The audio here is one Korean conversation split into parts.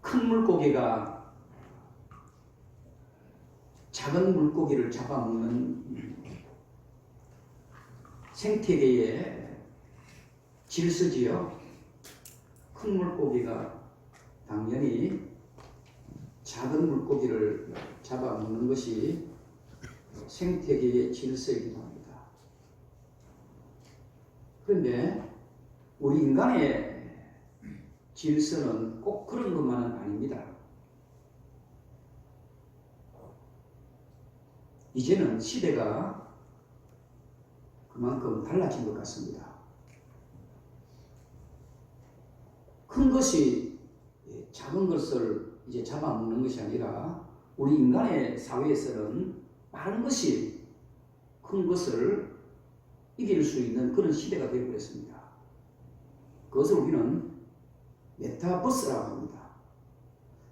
큰 물고기가 작은 물고기를 잡아먹는 생태계의 질서지요. 큰 물고기가 당연히 작은 물고기를 잡아먹는 것이 생태계의 질서이기도 합니다. 그런데 우리 인간의 질서는 꼭 그런 것만은 아닙니다. 이제는 시대가 그만큼 달라진 것 같습니다. 큰 것이 작은 것을 이제 잡아먹는 것이 아니라 우리 인간의 사회에서는 빠른 것이 큰 것을 이길 수 있는 그런 시대가 되어버렸습니다. 그것을 우리는 메타버스라고 합니다.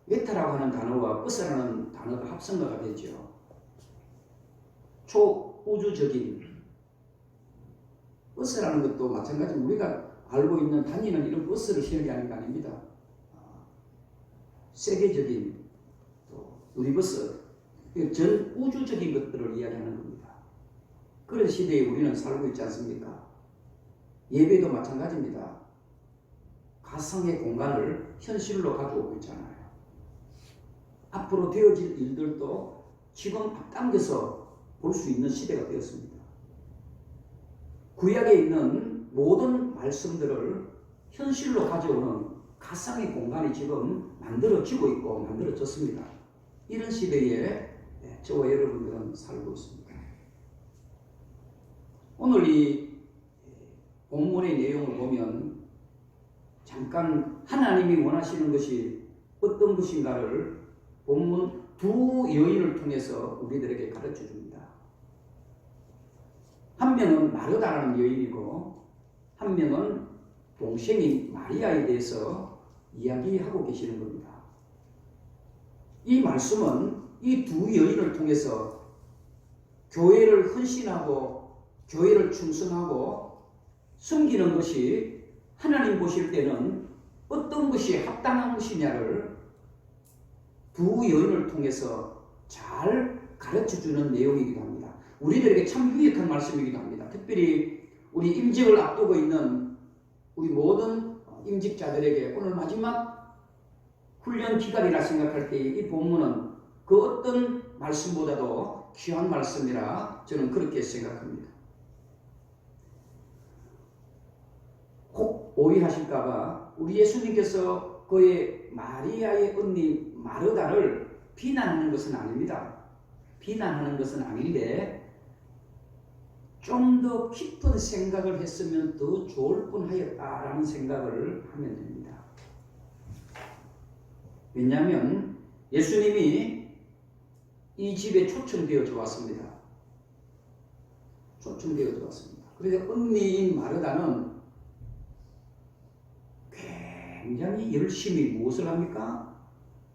메타라고 하는 단어와 버스라는 단어가 합성어가 되죠. 초우주적인 버스라는 것도 마찬가지로 우리가 알고 있는 다니는 이런 버스를 시행하는 게 아닙니다. 세계적인 또 유니버스, 전 우주적인 것들을 이야기하는 겁니다. 그런 시대에 우리는 살고 있지 않습니까? 예배도 마찬가지입니다. 가상의 공간을 현실로 가져오고 있잖아요. 앞으로 되어질 일들도 지금 앞당겨서 볼 수 있는 시대가 되었습니다. 구약에 있는 모든 말씀들을 현실로 가져오는 가상의 공간이 지금 만들어지고 있고 만들어졌습니다. 이런 시대에 저와 여러분들은 살고 있습니다. 오늘 이 본문의 내용을 보면 잠깐 하나님이 원하시는 것이 어떤 것인가를 본문 두 여인을 통해서 우리들에게 가르쳐 줍니다. 한 명은 마르다라는 여인이고 한 명은 동생인 마리아에 대해서 이야기하고 계시는 겁니다. 이 말씀은 이 두 여인을 통해서 교회를 헌신하고 교회를 충성하고 섬기는 것이 하나님 보실 때는 어떤 것이 합당한 것이냐를 두 여인을 통해서 잘 가르쳐주는 내용이기도 합니다. 우리들에게 참 유익한 말씀이기도 합니다. 특별히 우리 임직을 앞두고 있는 우리 모든 임직자들에게 오늘 마지막 훈련 기간이라 생각할 때 이 본문은 그 어떤 말씀보다도 귀한 말씀이라 저는 그렇게 생각합니다. 혹 오해하실까봐 우리 예수님께서 그의 마리아의 언니 마르다를 비난하는 것은 아닙니다. 비난하는 것은 아닌데 좀 더 깊은 생각을 했으면 더 좋을 뻔하였다라는 생각을 하면 됩니다. 왜냐하면 예수님이 이 집에 초청되어져 왔습니다. 초청되어져 왔습니다. 그래서 언니인 마르다는 굉장히 열심히 무엇을 합니까?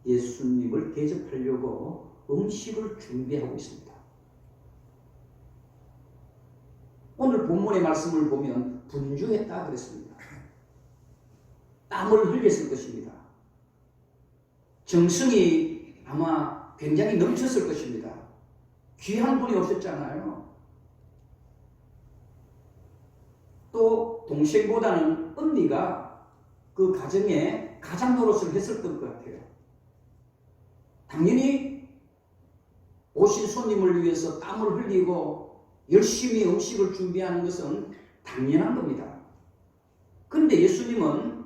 예수님을 대접하려고 음식을 준비하고 있습니다. 오늘 본문의 말씀을 보면 분주했다 그랬습니다. 땀을 흘렸을 것입니다. 정성이 아마 굉장히 넘쳤을 것입니다. 귀한 분이 오셨잖아요. 또 동생보다는 언니가 그 가정에 가장 노릇을 했었던 것 같아요. 당연히 오신 손님을 위해서 땀을 흘리고 열심히 음식을 준비하는 것은 당연한 겁니다. 그런데 예수님은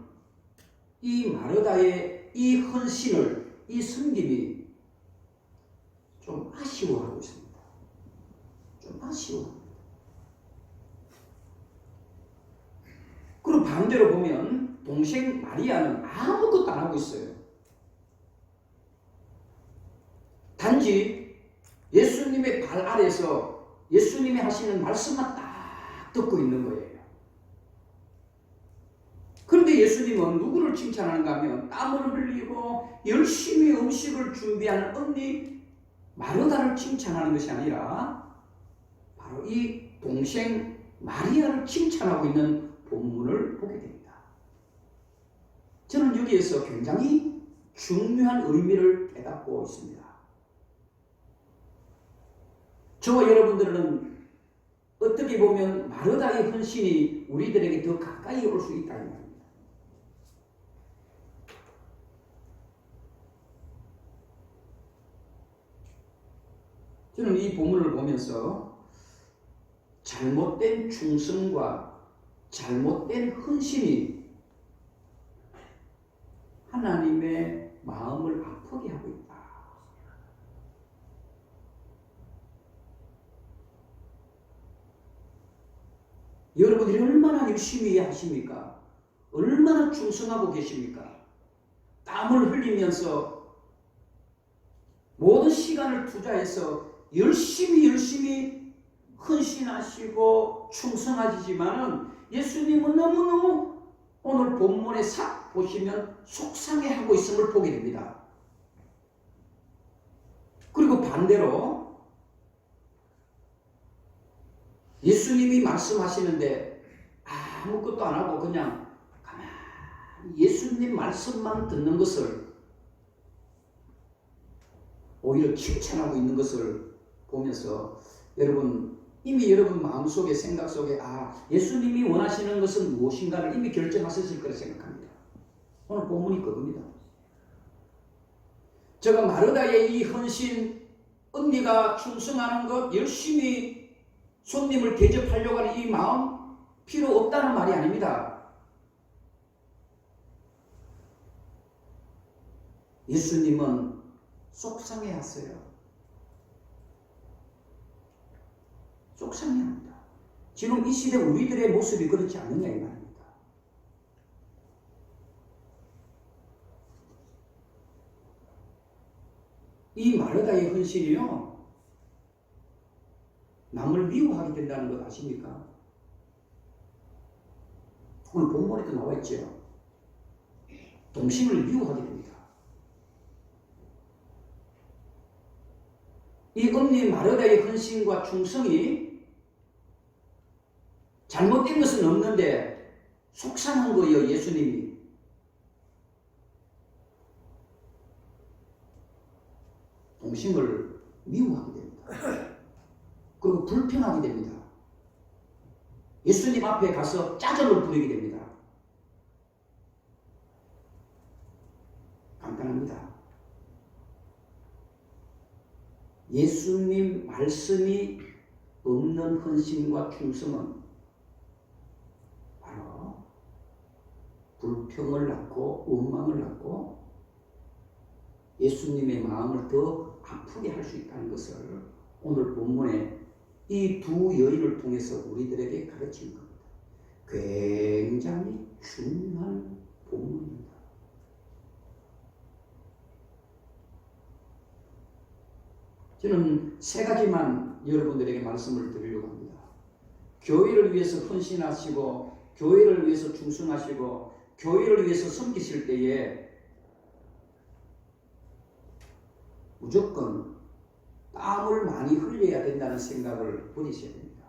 이 마르다의 이 헌신을, 이 섬김이 좀 아쉬워하고 있습니다. 좀 아쉬워합니다. 그리고 반대로 보면 동생 마리아는 아무것도 안 하고 있어요. 단지 예수님의 발 아래서 예수님이 하시는 말씀만 딱 듣고 있는 거예요. 그런데 예수님은 누구를 칭찬하는가 하면 땀을 흘리고 열심히 음식을 준비하는 언니 마르다를 칭찬하는 것이 아니라 바로 이 동생 마리아를 칭찬하고 있는 본문을 보게 됩니다. 저는 여기에서 굉장히 중요한 의미를 깨닫고 있습니다. 저와 여러분들은 어떻게 보면 마르다의 헌신이 우리들에게 더 가까이 올 수 있다는 말입니다. 저는 이 본문을 보면서 잘못된 충성과 잘못된 헌신이 하나님의 마음을 아프게 하고 있다. 여러분들이 얼마나 열심히 하십니까? 얼마나 충성하고 계십니까? 땀을 흘리면서 모든 시간을 투자해서 열심히 헌신하시고 충성하시지만은 예수님은 너무너무 오늘 본문에 싹 보시면 속상해하고 있음을 보게 됩니다. 그리고 반대로 예수님이 말씀하시는데 아무것도 안 하고 그냥 가만히 예수님 말씀만 듣는 것을 오히려 칭찬하고 있는 것을 보면서 이미 여러분 마음속에 생각 속에 예수님이 원하시는 것은 무엇인가를 이미 결정하셨을 거라 생각합니다. 오늘 본문이 그겁니다. 제가 마르다의 이 헌신, 언니가 충성하는 것, 열심히 손님을 대접하려고 하는 이 마음 필요 없다는 말이 아닙니다. 예수님은 속상해하세요. 속상해합니다. 지금 이 시대 우리들의 모습이 그렇지 않느냐 이 말입니다. 이 마르다의 헌신이요, 남을 미워하게 된다는 것 아십니까? 오늘 본문에도 나와 있죠. 동심을 미워하게 됩니다. 이 언니 마르다의 헌신과 충성이 잘못된 것은 없는데 속상한 거예요. 예수님이. 동심을 미워하게 됩니다. 그리고 불평하게 됩니다. 예수님 앞에 가서 짜증을 부리게 됩니다. 간단합니다. 예수님 말씀이 없는 헌신과 충성은 바로 불평을 낳고 원망을 낳고 예수님의 마음을 더 아프게 할 수 있다는 것을 오늘 본문에 이 두 여인을 통해서 우리들에게 가르치는 겁니다. 굉장히 중요한 본문입니다. 저는 세 가지만 여러분들에게 말씀을 드리려고 합니다. 교회를 위해서 헌신하시고 교회를 위해서 충성하시고 교회를 위해서 섬기실 때에 무조건 땀을 많이 흘려야 된다는 생각을 버리셔야 됩니다.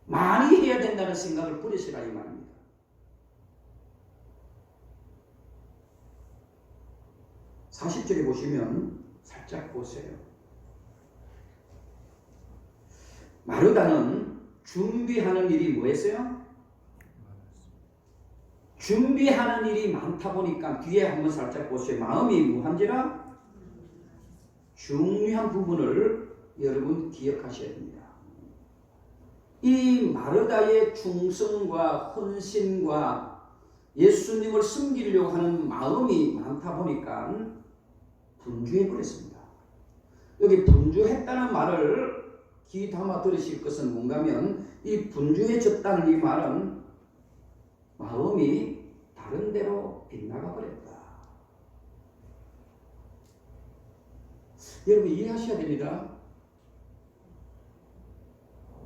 많이 해야 된다는 생각을 버리시라 이 말입니다. (40절에) 보시면 살짝 보세요. 마르다는 준비하는 일이 뭐였어요? 준비하는 일이 많다 보니까 뒤에 한번 살짝 보세요. 마음이 무한지라 중요한 부분을 여러분 기억하셔야 됩니다. 이 마르다의 충성과 헌신과 예수님을 섬기려고 하는 마음이 많다 보니까 분주해 버렸습니다. 여기 분주했다는 말을 귀 담아 들으실 것은 뭔가 하면 이 분주해졌다는 이 말은 마음이 다른 데로 빗나가 버렸다. 여러분 이해하셔야 됩니다.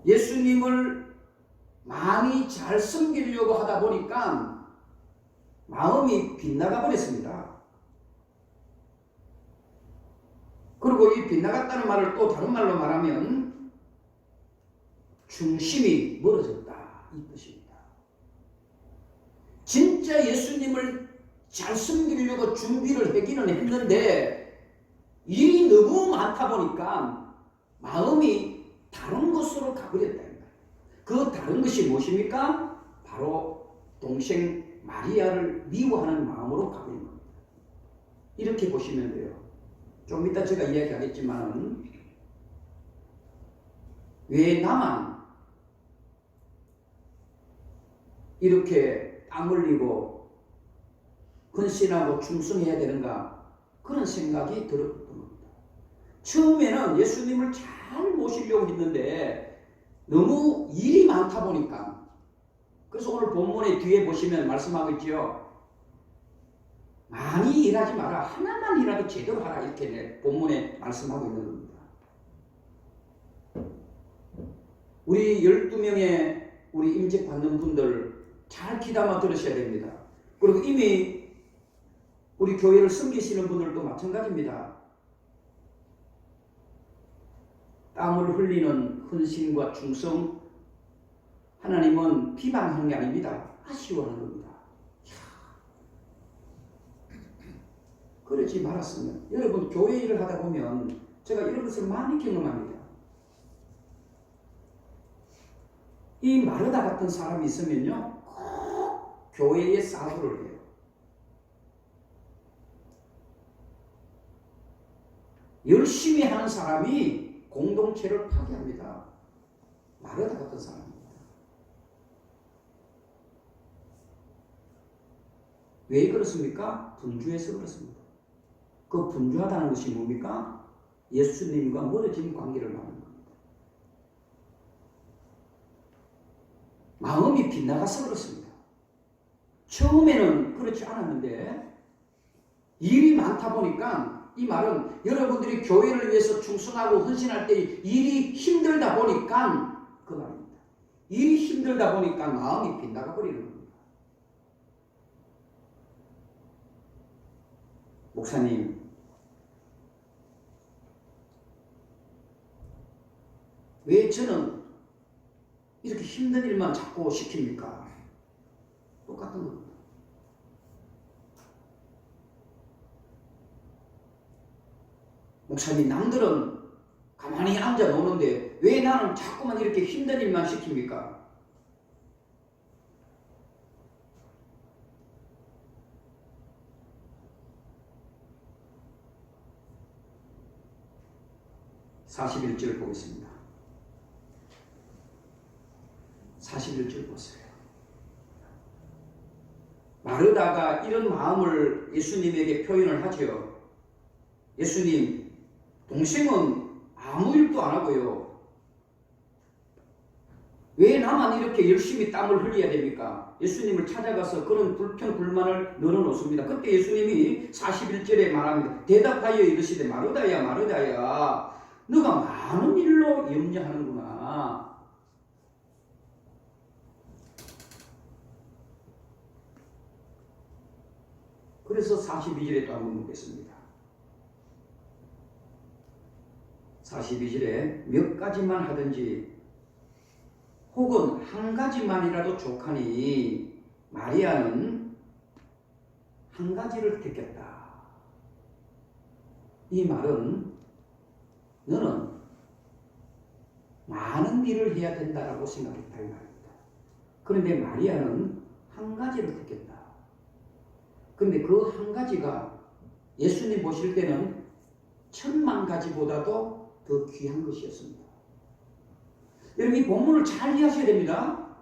예수님을 많이 잘 섬기려고 하다 보니까 마음이 빗나가 버렸습니다. 그리고 이 빗나갔다는 말을 또 다른 말로 말하면 중심이 멀어졌다 이 뜻입니다. 진짜 진짜 예수님을 잘 섬기려고 준비를 하기는 했는데 일이 너무 많다 보니까 마음이 다른 곳으로 가버렸다. 그 다른 것이 무엇입니까? 바로 동생 마리아를 미워하는 마음으로 가버린 겁니다. 이렇게 보시면 돼요. 좀 이따 제가 이야기하겠지만 왜 나만 이렇게 땀 흘리고 헌신하고 충성해야 되는가, 그런 생각이 들었던 겁니다. 처음에는 예수님을 잘 모시려고 했는데 너무 일이 많다 보니까, 그래서 오늘 본문의 뒤에 보시면 말씀하고 있죠. 많이 일하지 마라, 하나만 일하도 제대로 하라, 이렇게 본문에 말씀하고 있는 겁니다. 우리 12명의 우리 임직 받는 분들 잘 귀담아 들으셔야 됩니다. 그리고 이미 우리 교회를 섬기시는 분들도 마찬가지입니다. 땀을 흘리는 헌신과 충성, 하나님은 비방하는 게 아닙니다. 아쉬워하는 겁니다. 그러지 말았으면. 여러분, 교회 일을 하다 보면 제가 이런 것을 많이 경험합니다. 이 마르다 같은 사람이 있으면요, 꼭 교회에 사고를 해요. 열심히 하는 사람이 공동체를 파괴합니다. 마르다 같은 사람입니다. 왜 그렇습니까? 분주해서 그렇습니다. 그 분주하다는 것이 뭡니까? 예수님과 멀어진 관계를 말하는 겁니다. 마음이 빗나가서 그렇습니다. 처음에는 그렇지 않았는데 일이 많다 보니까, 이 말은 여러분들이 교회를 위해서 충성하고 헌신할 때 일이 힘들다 보니까 그 말입니다. 일이 힘들다 보니까 마음이 빗나가 버리는 겁니다. 목사님, 왜 저는 이렇게 힘든 일만 자꾸 시킵니까? 똑같은 겁니다. 목사님, 남들은 가만히 앉아 노는데 왜 나는 자꾸만 이렇게 힘든 일만 시킵니까? (41절) 보겠습니다. 41절 보세요. 마르다가 이런 마음을 예수님에게 표현을 하죠. 예수님, 동생은 아무 일도 안 하고요, 왜 나만 이렇게 열심히 땀을 흘려야 됩니까? 예수님을 찾아가서 그런 불평 불만을 늘어놓습니다. 그때 예수님이 41절에 말합니다. 대답하여 이르시되 마르다야 마르다야, 너가 많은 일로 염려하는구나. 그래서 42절에 또 한번 묻겠습니다. 42절에 몇 가지만 하든지 혹은 한 가지만이라도 족하니 마리아는 한 가지를 택했다. 이 말은 너는 많은 일을 해야 된다라고 생각했다, 이 말입니다. 그런데 마리아는 한 가지를 택했다. 그런데 그 한 가지가 예수님 보실 때는 1000만 가지보다도 더 귀한 것이었습니다. 여러분, 이 본문을 잘 이해하셔야 됩니다.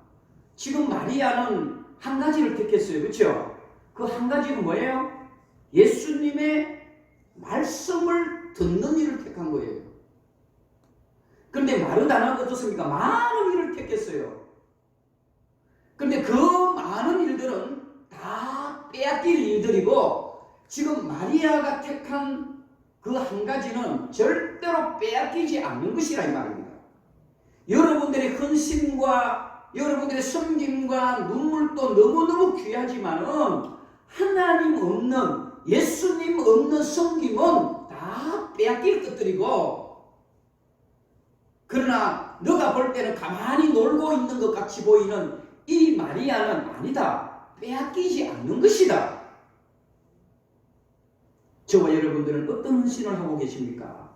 지금 마리아는 한 가지를 택했어요. 그렇죠? 그 한 가지는 뭐예요? 예수님의 말씀을 듣는 일을 택한 거예요. 그런데 마르다는 어떻습니까? 많은 일을 택했어요. 그런데 그 많은 일들은 다 빼앗길 일들이고, 지금 마리아가 택한 그 한 가지는 절대로 빼앗기지 않는 것이라 이 말입니다. 여러분들의 헌신과 여러분들의 섬김과 눈물도 너무너무 귀하지만은 하나님 없는, 예수님 없는 섬김은 다 빼앗길 것들이고, 그러나 너가 볼 때는 가만히 놀고 있는 것 같이 보이는 이 마리아는 아니다. 빼앗기지 않는 것이다. 저와 여러분들은 어떤 헌신을 하고 계십니까?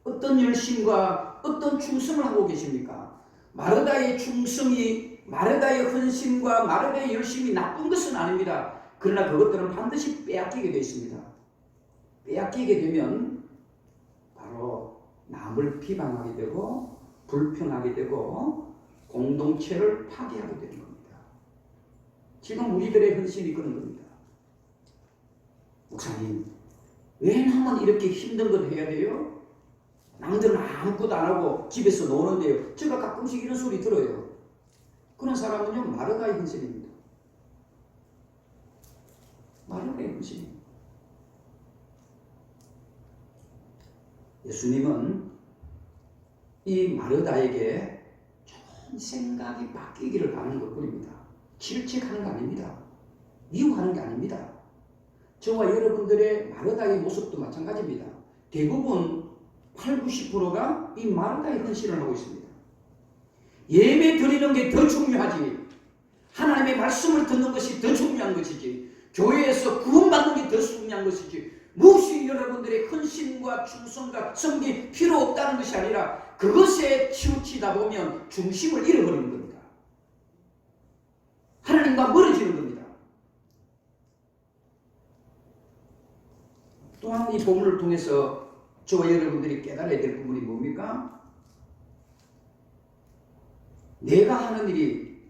어떤 열심과 어떤 충성을 하고 계십니까? 마르다의 충성이, 마르다의 헌신과 마르다의 열심이 나쁜 것은 아닙니다. 그러나 그것들은 반드시 빼앗기게 되어 있습니다. 빼앗기게 되면 바로 남을 비방하게 되고 불평하게 되고 공동체를 파괴하게 되는 겁니다. 지금 우리들의 헌신이 그런 겁니다. 목사님, 왜 나만 이렇게 힘든 걸 해야 돼요? 남들은 아무것도 안 하고 집에서 노는데요. 제가 가끔씩 이런 소리 들어요. 그런 사람은요, 마르다의 헌신입니다. 마르다의 헌신입니다. 예수님은 이 마르다에게 좋은 생각이 바뀌기를 바라는 것뿐입니다. 질책하는 거 아닙니다. 미워하는 게 아닙니다. 저와 여러분들의 마르다의 모습도 마찬가지입니다. 대부분 80~90%가 이 마르다의 헌신을 하고 있습니다. 예배 드리는 게 더 중요하지, 하나님의 말씀을 듣는 것이 더 중요한 것이지, 교회에서 구원받는 게 더 중요한 것이지, 무엇이 여러분들의 헌신과 충성과 성기 필요 없다는 것이 아니라 그것에 치우치다 보면 중심을 잃어버리는 겁니다. 하나님과 멀어지는 겁니다. 또한 이 본문을 통해서 저와 여러분들이 깨달아야 될 부분이 뭡니까? 내가 하는 일이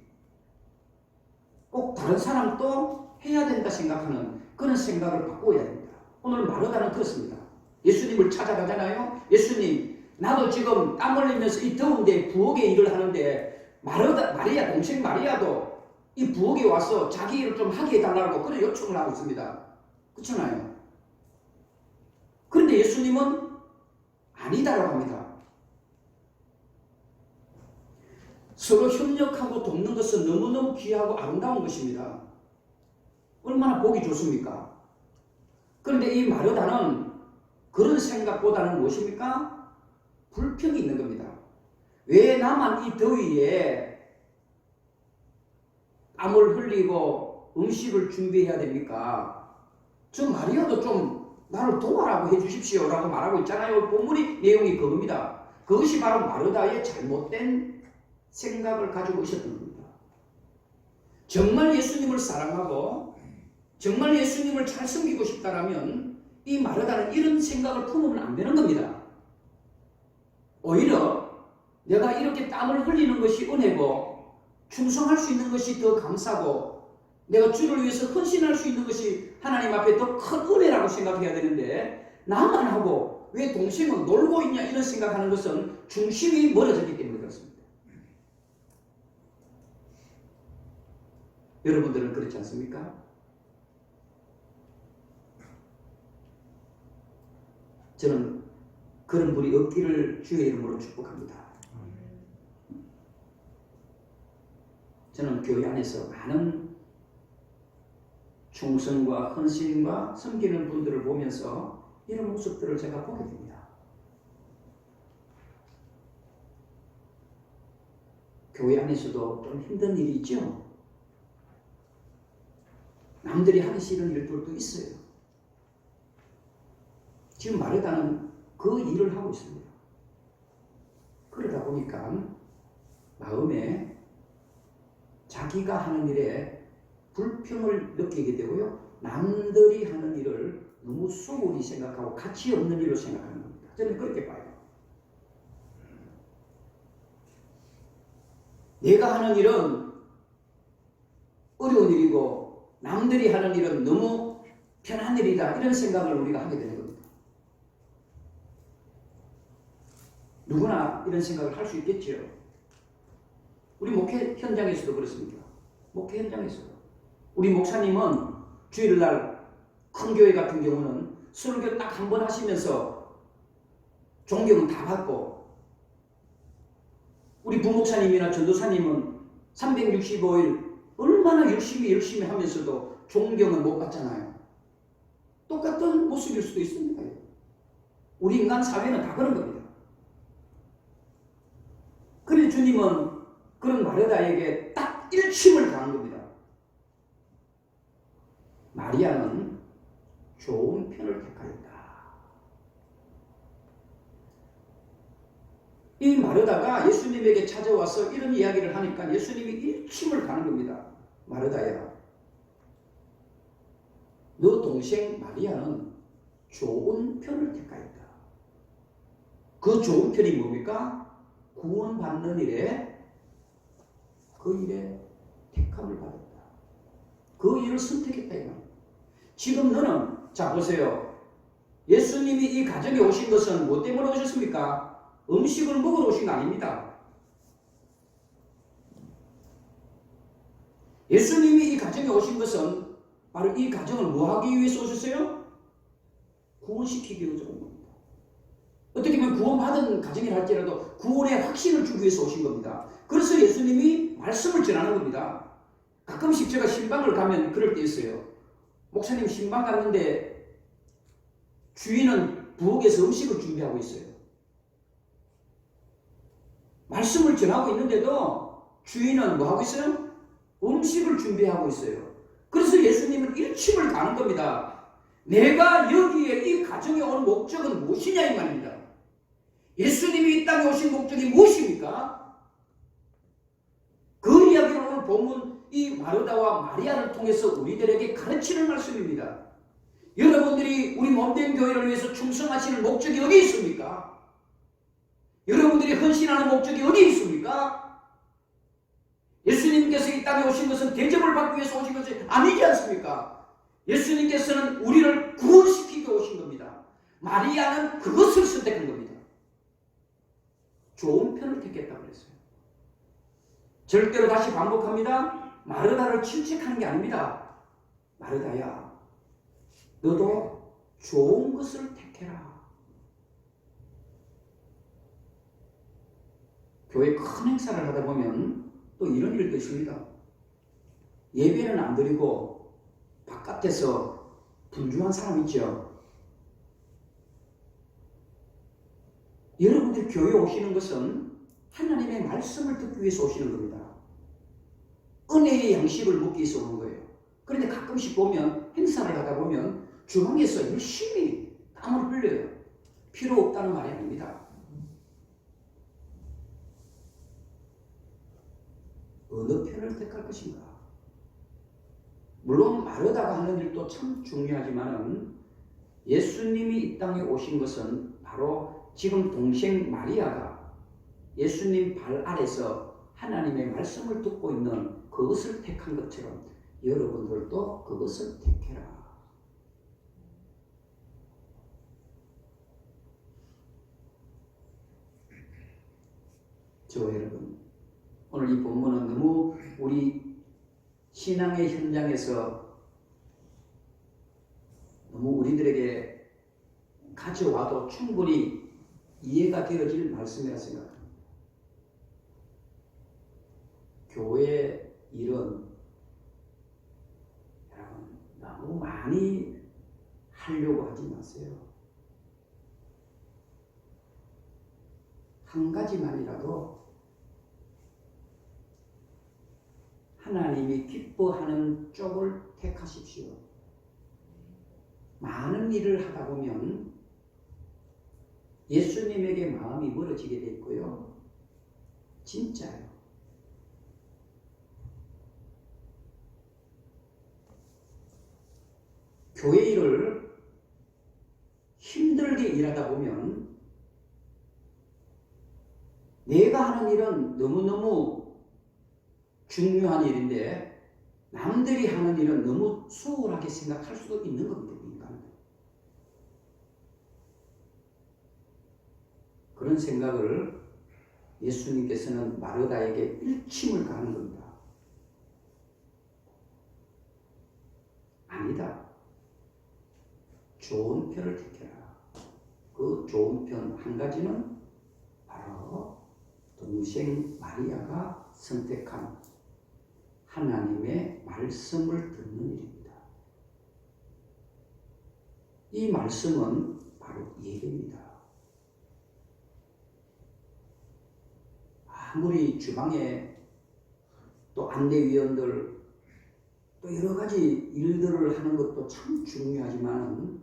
꼭 다른 사람도 해야 된다 생각하는 그런 생각을 바꿔야 됩니다. 오늘 마르다는 그렇습니다. 예수님을 찾아가잖아요. 예수님, 나도 지금 땀 흘리면서 이 더운데 부엌에 일을 하는데 마리아, 동생 마리아도 이 부엌에 와서 자기 일을 좀 하게 해달라고 그런 요청을 하고 있습니다. 그렇잖아요. 그런데 예수님은 아니다라고 합니다. 서로 협력하고 돕는 것은 너무너무 귀하고 아름다운 것입니다. 얼마나 보기 좋습니까? 그런데 이 마르다는 그런 생각보다는 무엇입니까? 불평이 있는 겁니다. 왜 나만 이 더위에 땀을 흘리고 음식을 준비해야 됩니까? 저 마리아도 좀 나를 도와라고 해주십시오 라고 말하고 있잖아요. 본문의 내용이 그겁니다. 그것이 바로 마르다의 잘못된 생각을 가지고 있었던 겁니다. 정말 예수님을 사랑하고 정말 예수님을 잘 섬기고 싶다라면 이 마르다는 이런 생각을 품으면 안 되는 겁니다. 오히려 내가 이렇게 땀을 흘리는 것이 은혜고 충성할 수 있는 것이 더 감사고 내가 주를 위해서 헌신할 수 있는 것이 하나님 앞에 더 큰 은혜라고 생각해야 되는데, 나만 하고 왜 동생은 놀고 있냐 이런 생각하는 것은 중심이 멀어졌기 때문에 그렇습니다. 여러분들은 그렇지 않습니까? 저는 그런 분이 없기를 주의 이름으로 축복합니다. 저는 교회 안에서 많은 충성과 헌신과 섬기는 분들을 보면서 이런 모습들을 제가 보게 됩니다. 교회 안에서도 좀 힘든 일이 있죠. 남들이 하기 싫은 일들도 있어요. 지금 마르다는 그 일을 하고 있습니다. 그러다 보니까 마음에 자기가 하는 일에 불평을 느끼게 되고요. 남들이 하는 일을 너무 소홀히 생각하고 가치 없는 일로 생각하는 겁니다. 저는 그렇게 봐요. 내가 하는 일은 어려운 일이고 남들이 하는 일은 너무 편한 일이다, 이런 생각을 우리가 하게 되는 겁니다. 누구나 이런 생각을 할 수 있겠죠. 우리 목회 현장에서도 그렇습니다. 목회 현장에서도 우리 목사님은 주일날 큰 교회 같은 경우는 설교 딱 한 번 하시면서 존경은 다 받고, 우리 부목사님이나 전도사님은 365일 얼마나 열심히 하면서도 존경은 못 받잖아요. 똑같은 모습일 수도 있습니다. 우리 인간 사회는 다 그런 겁니다. 그런데 주님은 그런 마르다에게 딱 일침을 당한 겁니다. 마리아는 좋은 편을 택하였다. 이 마르다가 예수님에게 찾아와서 이런 이야기를 하니까 예수님이 일침을 가는 겁니다. 마르다야, 너 동생 마리아는 좋은 편을 택하였다. 그 좋은 편이 뭡니까? 구원받는 일에, 그 일에 택함을 받았다. 그 일을 선택했다. 이거. 지금 너는, 자 보세요. 예수님이 이 가정에 오신 것은 뭐 때문에 오셨습니까? 음식을 먹으러 오신 거 아닙니다. 예수님이 이 가정에 오신 것은 바로 이 가정을 뭐 하기 위해서 오셨어요? 구원시키기 위해서 온 겁니다. 어떻게 보면 구원받은 가정이라 할지라도 구원의 확신을 주기 위해서 오신 겁니다. 그래서 예수님이 말씀을 전하는 겁니다. 가끔씩 제가 신방을 가면 그럴 때 있어요. 목사님 신방 갔는데 주인은 부엌에서 음식을 준비하고 있어요. 말씀을 전하고 있는데도 주인은 뭐 하고 있어요? 음식을 준비하고 있어요. 그래서 예수님은 일침을 가는 겁니다. 내가 여기에 이 가정에 온 목적은 무엇이냐 이 말입니다. 예수님이 이 땅에 오신 목적이 무엇입니까? 그 이야기를 오늘 본문 이 마르다와 마리아를 통해서 우리들에게 가르치는 말씀입니다. 여러분들이 우리 몸된 교회를 위해서 충성하시는 목적이 어디 있습니까? 여러분들이 헌신하는 목적이 어디 있습니까? 예수님께서 이 땅에 오신 것은 대접을 받기 위해서 오신 것이 아니지 않습니까? 예수님께서는 우리를 구원시키기 오신 겁니다. 마리아는 그것을 선택한 겁니다. 좋은 편을 택했다고 그랬어요. 절대로 다시 반복합니다. 마르다를 질책하는 게 아닙니다. 마르다야, 너도 좋은 것을 택해라. 교회 큰 행사를 하다 보면 또 이런 일도 있습니다. 예배는 안 드리고 바깥에서 분주한 사람 있죠. 여러분들이 교회에 오시는 것은 하나님의 말씀을 듣기 위해서 오시는 겁니다. 은혜의 양식을 먹기 위해서 오는 거예요. 그런데 가끔씩 보면 행사를 하다 보면 주방에서 열심히 땀을 흘려요. 필요 없다는 말이 아닙니다. 어느 편을 택할 것인가? 물론 마르다가 하는 일도 참 중요하지만은 예수님이 이 땅에 오신 것은 바로 지금 동생 마리아가 예수님 발 아래서 하나님의 말씀을 듣고 있는 그것을 택한 것처럼 여러분들도 그것을 택해라. 저 여러분, 오늘 이 본문은 너무 우리 신앙의 현장에서 너무 우리들에게 가져와도 충분히 이해가 되어질 말씀이라 생각합니다. 교회 일은 여러분 너무 많이 하려고 하지 마세요. 한 가지만이라도 하나님이 기뻐하는 쪽을 택하십시오. 많은 일을 하다 보면 예수님에게 마음이 멀어지게 돼 있고요. 진짜요. 교회 일을 힘들게 일하다 보면 내가 하는 일은 너무너무 중요한 일인데 남들이 하는 일은 너무 소홀하게 생각할 수도 있는 겁니다. 그런 생각을 예수님께서는 마르다에게 일침을 가는 겁니다. 아니다. 좋은 편을 택해라. 그 좋은 편 한 가지는 바로 동생 마리아가 선택한 하나님의 말씀을 듣는 일입니다. 이 말씀은 바로 예배입니다. 아무리 주방에 또 안내위원들 또 여러 가지 일들을 하는 것도 참 중요하지만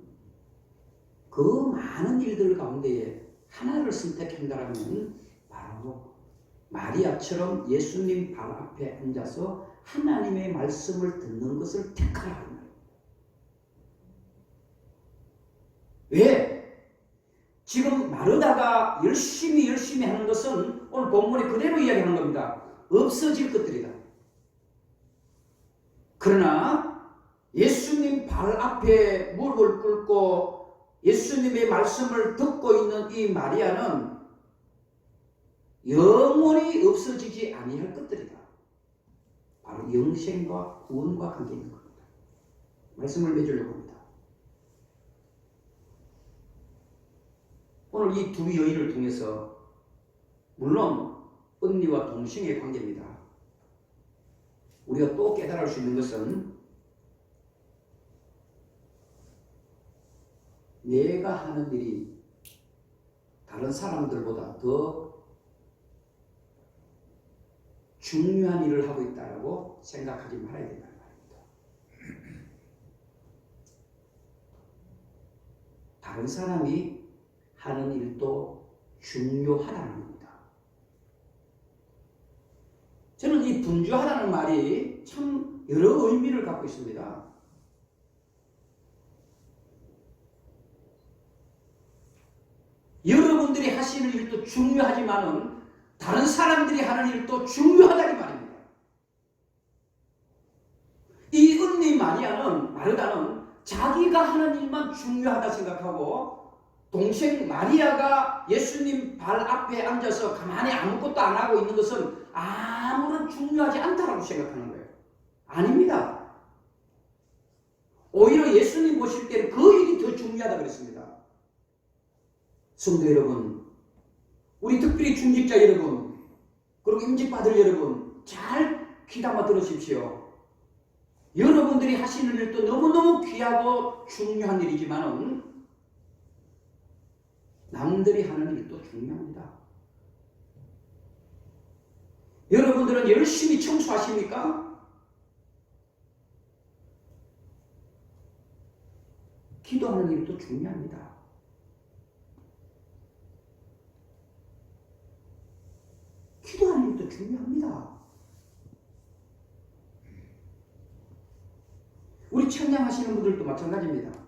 그 많은 일들 가운데에 하나를 선택한다면 바로 마리아처럼 예수님 발 앞에 앉아서 하나님의 말씀을 듣는 것을 택하라는 거예요. 왜? 지금 마르다가 열심히 하는 것은 오늘 본문에 그대로 이야기하는 겁니다. 없어질 것들이다. 그러나 예수님 발 앞에 무릎을 꿇고 예수님의 말씀을 듣고 있는 이 마리아는 영원히 없어지지 아니할 것들이다. 바로 영생과 구원과 관계 있는 겁니다. 말씀을 맺으려고 합니다. 오늘 이 두 여인을 통해서 물론 언니와 동생의 관계입니다. 우리가 또 깨달을 수 있는 것은 내가 하는 일이 다른 사람들보다 더 중요한 일을 하고 있다고 생각하지 말아야 된다는 말입니다. 다른 사람이 하는 일도 중요하다는 겁니다. 저는 이 분주하다는 말이 참 여러 의미를 갖고 있습니다. 여러분들이 하시는 일도 중요하지만은 다른 사람들이 하는 일도 중요하다는 말입니다. 이 언니 마르다는 자기가 하는 일만 중요하다 생각하고 동생 마리아가 예수님 발 앞에 앉아서 가만히 아무것도 안 하고 있는 것은 아무런 중요하지 않다라고 생각하는 거예요. 아닙니다. 오히려 예수님 보실 때는 그 일이 더 중요하다 그랬습니다. 성도 여러분, 우리 특별히 중직자 여러분, 그리고 임직받을 여러분, 잘 귀담아 들으십시오. 여러분들이 하시는 일도 너무너무 귀하고 중요한 일이지만 남들이 하는 일도 중요합니다. 여러분들은 열심히 청소하십니까? 기도하는 일도 중요합니다. 기도하는 일도 중요합니다. 우리 찬양하시는 분들도 마찬가지입니다.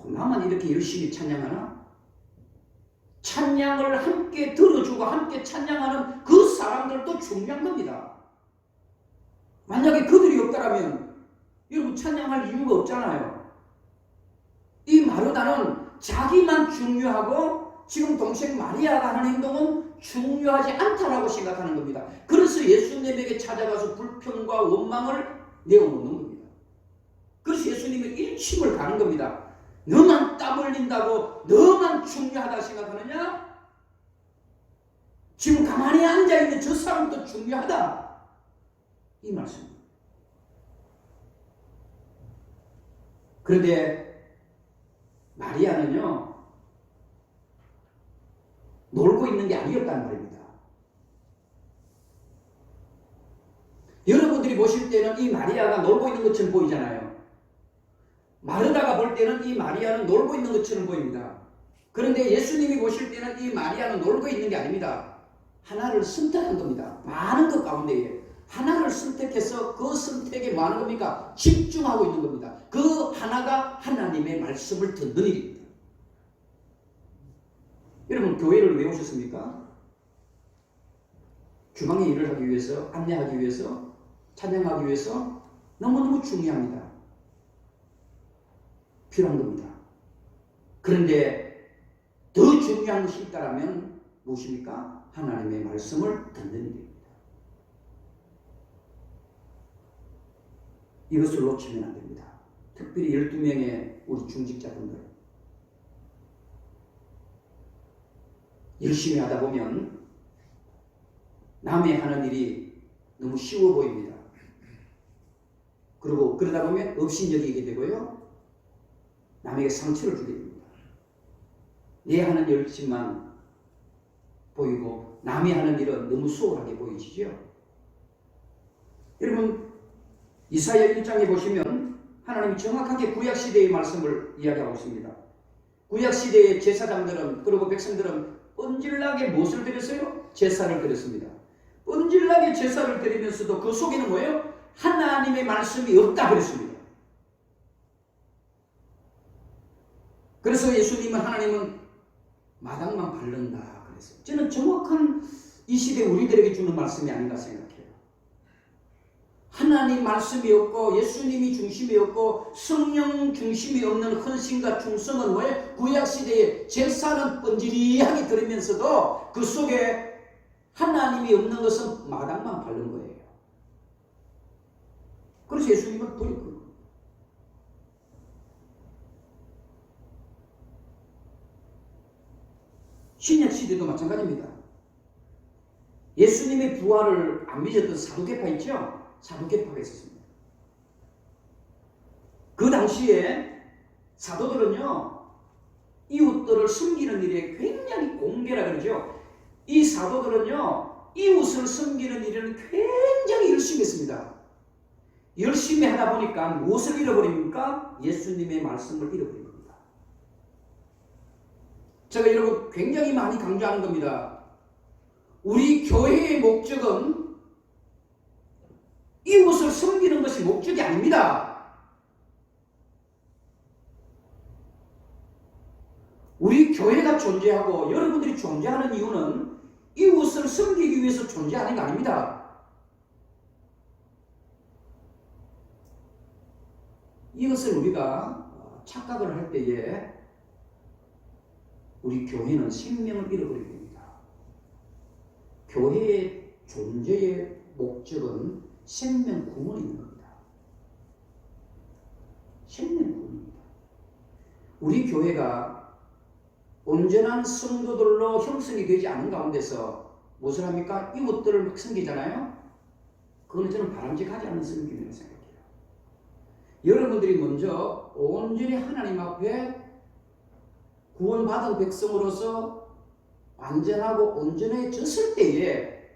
나만 이렇게 열심히 찬양하나? 찬양을 함께 들어주고 함께 찬양하는 그 사람들도 중요한 겁니다. 만약에 그들이 없다면 여러분 찬양할 이유가 없잖아요. 이 마르다는 자기만 중요하고 지금 동생 마리아가 하는 행동은 중요하지 않다라고 생각하는 겁니다. 그래서 예수님에게 찾아가서 불평과 원망을 내어놓는 겁니다. 그래서 예수님은 일침을 가는 겁니다. 너만 땀 흘린다고 너만 중요하다 생각하느냐? 지금 가만히 앉아있는 저 사람도 중요하다. 이 말씀입니다. 그런데 마리아는요, 놀고 있는 게 아니었단 말입니다. 여러분들이 보실 때는 이 마리아가 놀고 있는 것처럼 보이잖아요. 마르다가 볼 때는 이 마리아는 놀고 있는 것처럼 보입니다. 그런데 예수님이 보실 때는 이 마리아는 놀고 있는 게 아닙니다. 하나를 선택한 겁니다. 많은 것 가운데에 하나를 선택해서 그 선택에 뭐 하는 겁니까? 집중하고 있는 겁니다. 그 하나가 하나님의 말씀을 듣는 일입니다. 여러분 교회를 왜 오셨습니까? 주방의 일을 하기 위해서, 안내하기 위해서, 찬양하기 위해서 너무너무 중요합니다. 필요한 겁니다. 그런데 더 중요한 것이 있다면 무엇입니까? 하나님의 말씀을 듣는 일입니다. 이것을 놓치면 안 됩니다. 특별히 12명의 우리 중직자분들 열심히 하다 보면 남의 하는 일이 너무 쉬워 보입니다. 그리고 그러다 보면 업신여기게 되고요. 남에게 상처를 주게 됩니다. 내 하는 열심만 보이고 남이 하는 일은 너무 소홀하게 보이시죠? 여러분 이사야 1장에 보시면 하나님이 정확하게 구약시대의 말씀을 이야기하고 있습니다. 구약시대의 제사장들은 그리고 백성들은 뻔질나게 무엇을 드렸어요? 제사를 드렸습니다. 뻔질나게 제사를 드리면서도 그 속에는 뭐예요? 하나님의 말씀이 없다 그랬습니다. 그래서 예수님은 하나님은 마당만 바른다 그랬어요. 저는 정확한 이 시대 우리들에게 주는 말씀이 아닌가 생각해요. 하나님 말씀이 없고 예수님이 중심이 없고 성령 중심이 없는 헌신과 충성은 뭐예요? 구약시대에 제사는 뻔질이하게 들으면서도 그 속에 하나님이 없는 것은 마당만 바른 거예요. 그래서 예수님은 버린 거예요. 신약시대도 마찬가지입니다. 예수님의 부활을 안 믿었던 사두개파 있죠? 사두개파가 있었습니다. 그 당시에 사도들은요, 이웃들을 섬기는 일에 굉장히 공개라 그러죠. 이 사도들은요, 이웃을 섬기는 일에는 굉장히 열심히 했습니다. 열심히 하다 보니까 무엇을 잃어버립니까? 예수님의 말씀을 잃어버린 겁니다. 제가 여러분 굉장히 많이 강조하는 겁니다. 우리 교회의 목적은 이웃을 섬기는 것이 목적이 아닙니다. 우리 교회가 존재하고 여러분들이 존재하는 이유는 이웃을 섬기기 위해서 존재하는 게 아닙니다. 이것을 우리가 착각을 할 때에 우리 교회는 생명을 잃어버리게 됩니다. 교회의 존재의 목적은 생명 구원이 있는 겁니다. 생명 구원입니다. 우리 교회가 온전한 성도들로 형성이 되지 않은 가운데서 무엇을 합니까? 이웃들을 막 섬기잖아요. 그거는 저는 바람직하지 않은 섬김이라고 생각해요. 여러분들이 먼저 온전히 하나님 앞에 구원받은 백성으로서 완전하고 온전해졌을 때에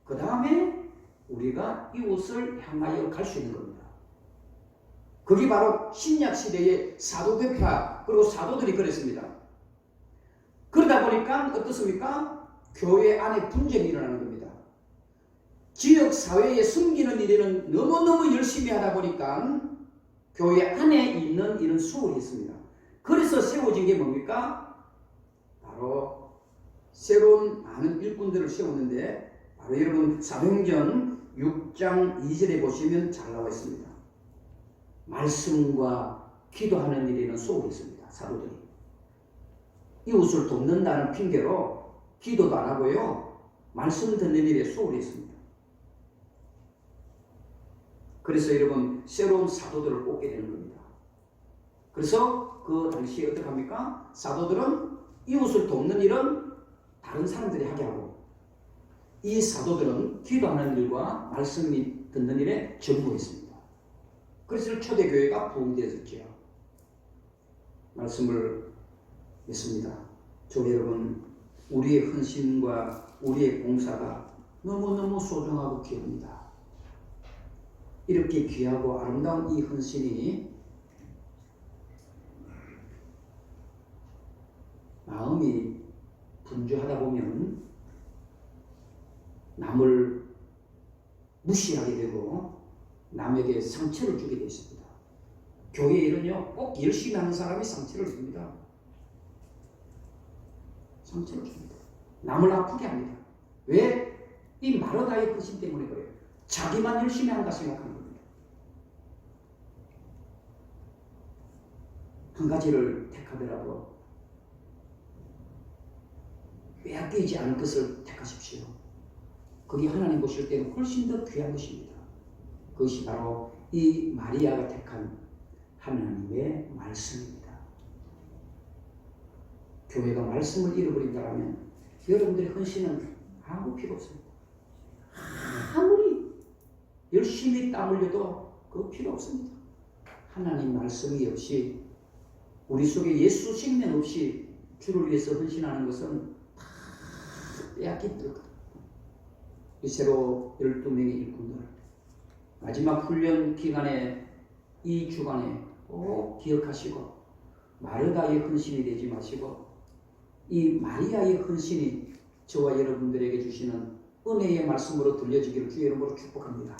그 다음에 우리가 이웃을 향하여 갈 수 있는 겁니다. 그게 바로 신약시대의 사도교파 그리고 사도들이 그랬습니다. 그러다 보니까 어떻습니까? 교회 안에 분쟁이 일어나는 겁니다. 지역사회에 숨기는 일에는 너무너무 열심히 하다 보니까 교회 안에 있는 이런 수월이 있습니다. 그래서 세워진 게 뭡니까? 바로 새로운 많은 일꾼들을 세웠는데 바로 여러분 사도행전 6장 2절에 보시면 잘 나와 있습니다. 말씀과 기도하는 일에는 수월이 있습니다. 사도들이 이웃을 돕는다는 핑계로 기도도 안 하고요. 말씀 듣는 일에 수월이 있습니다. 그래서 여러분 새로운 사도들을 뽑게 되는 겁니다. 그래서 그 당시에 어떻게 합니까? 사도들은 이웃을 돕는 일은 다른 사람들이 하게 하고 이 사도들은 기도하는 일과 말씀이 듣는 일에 전무했습니다. 그래서 초대교회가 부흥되었죠. 말씀을 믿습니다. 저 여러분 우리의 헌신과 우리의 봉사가 너무너무 소중하고 귀합니다. 이렇게 귀하고 아름다운 이 헌신이 마음이 분주하다 보면 남을 무시하게 되고 남에게 상처를 주게 되어 있습니다. 교회 일은요 꼭 열심히 하는 사람이 상처를 줍니다. 상처를 줍니다. 남을 아프게 합니다. 왜? 이 마르다의 헌신 때문에 그래요. 자기만 열심히 한다 생각하는 겁니다. 한 가지를 택하더라도 빼앗기지 않을 것을 택하십시오. 그게 하나님 보실 때는 훨씬 더 귀한 것입니다. 그것이 바로 이 마리아가 택한 하나님의 말씀입니다. 교회가 말씀을 잃어버린다면 여러분들의 헌신은 아무 필요 없습니다. 아무리 열심히 땀 흘려도 그거 필요 없습니다. 하나님 말씀이 없이 우리 속에 예수 생명 없이 주를 위해서 헌신하는 것은 다 빼앗긴 듯. 이 새로 12명의 일꾼들 마지막 훈련 기간에 이 주간에 꼭 기억하시고 마르다의 헌신이 되지 마시고 이 마리아의 헌신이 저와 여러분들에게 주시는 은혜의 말씀으로 들려지기를 주의 이름으로 축복합니다.